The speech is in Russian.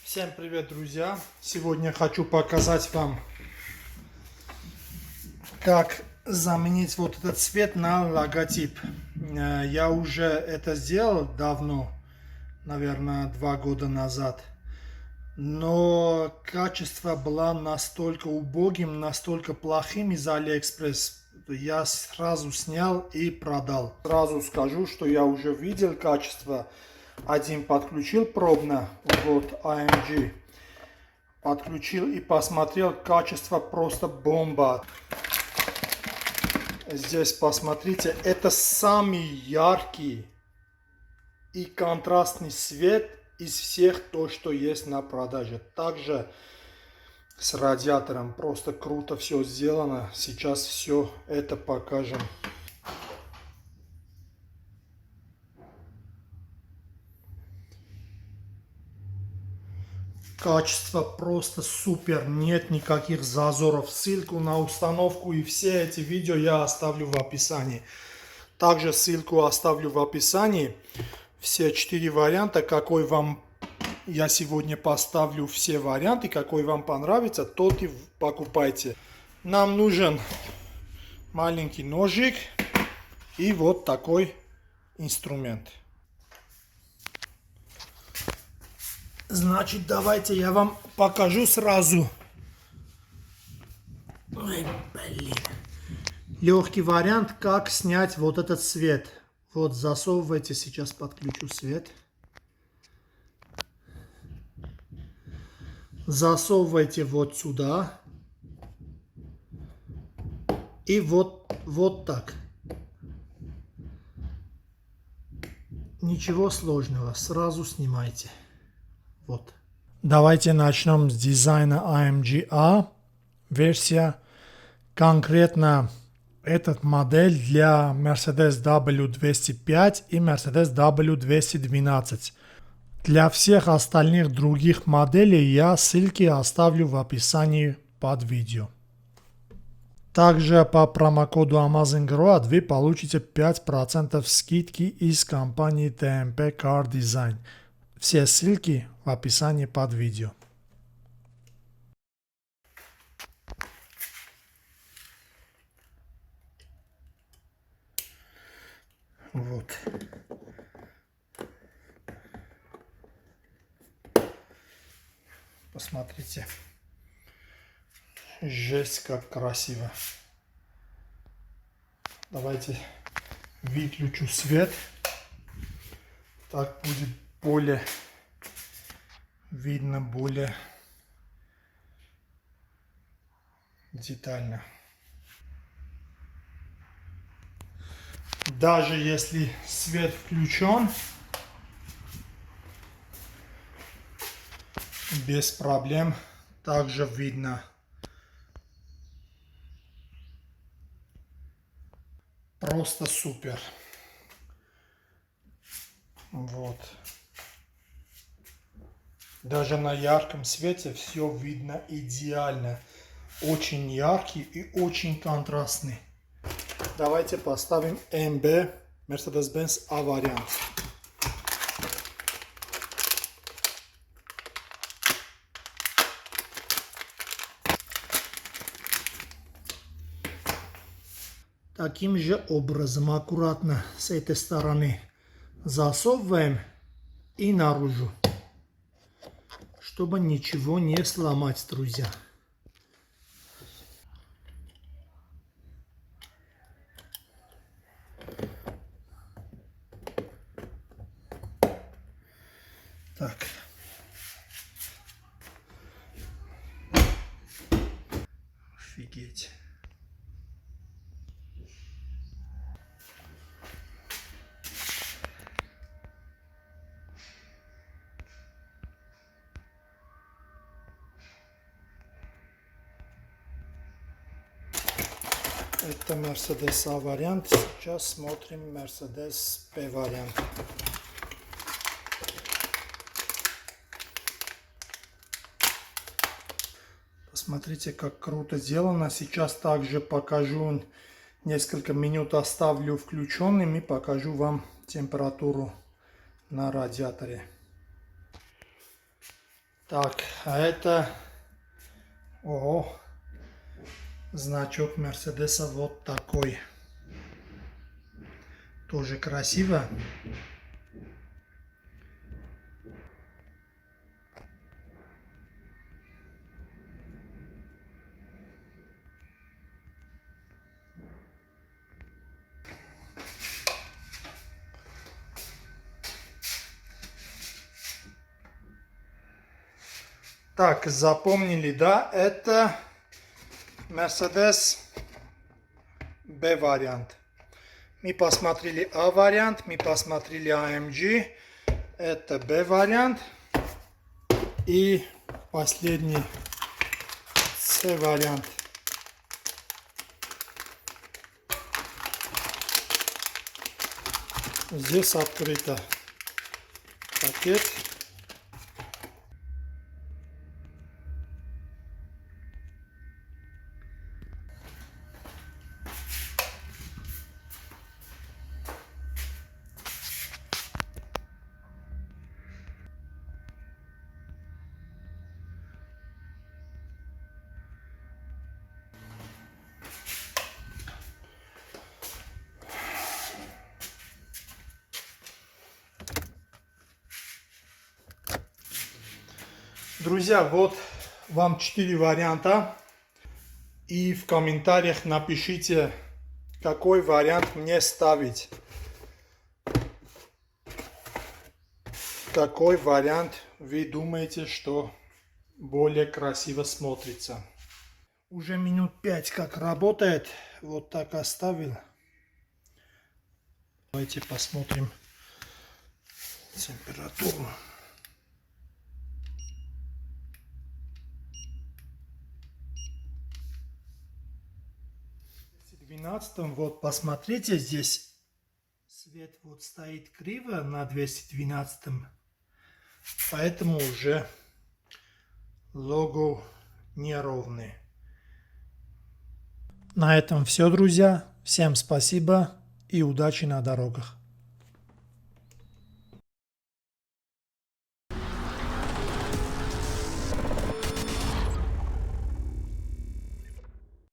Всем привет, друзья! Сегодня хочу показать вам, как заменить вот этот цвет на логотип. Я уже это сделал давно, наверное, 2 года назад. Но качество было настолько убогим, настолько плохим из Алиэкспресс. Я сразу снял и продал. Сразу скажу, что я уже видел качество. Один подключил пробно, вот AMG. Подключил и посмотрел, качество просто бомба. Здесь посмотрите, это самый яркий и контрастный цвет из всех то, что есть на продаже. Также с радиатором просто круто все сделано. Сейчас все это покажем. Качество просто супер, нет никаких зазоров. Ссылку на установку и все эти видео я оставлю в описании. Также ссылку оставлю в описании. Все 4 варианта, какой вам я сегодня поставлю, все варианты, какой вам понравится, тот и покупайте. Нам нужен маленький ножик и вот такой инструмент. Значит, давайте я вам покажу сразу. Ой, блин. Легкий вариант, как снять вот этот свет. Вот засовывайте, сейчас подключу свет. Засовывайте вот сюда. И вот так. Ничего сложного, сразу снимайте. Вот. Давайте начнем с дизайна AMG A. Версия. Конкретно этот модель для Mercedes W205 и Mercedes W212. Для всех остальных других моделей я ссылки оставлю в описании под видео. Также по промокоду AmazingRoad вы получите 5% скидки из компании TMP Car Design. Все ссылки в описании под видео. Вот. Посмотрите. Жесть, как красиво. Давайте выключу свет. Так будет более видно, более детально. Даже если свет включен, без проблем также видно. Просто супер. Вот. Даже на ярком свете все видно идеально. Очень яркий и очень контрастный. Давайте поставим MB Mercedes-Benz A вариант. Таким же образом аккуратно с этой стороны засовываем и наружу, чтобы ничего не сломать, друзья. Так. Офигеть. Это Mercedes A вариант. Сейчас смотрим Mercedes P вариант. Посмотрите, как круто сделано. Сейчас также покажу Несколько минут оставлю включенным и покажу вам температуру на радиаторе. Так, а это значок Мерседеса вот такой. Тоже красиво. Так, запомнили, да? Это Mercedes B вариант. Мы посмотрели А вариант, мы посмотрели AMG. Это B вариант. И последний C вариант. Здесь открыто пакет. Друзья, вот вам 4 варианта. И в комментариях напишите, какой вариант мне ставить. Какой вариант вы думаете, что более красиво смотрится. Уже минут 5 как работает. Вот так оставил. Давайте посмотрим температуру. 12, вот посмотрите, здесь свет вот стоит криво на 212, поэтому уже лого неровный. На этом все, друзья. Всем спасибо и удачи на дорогах.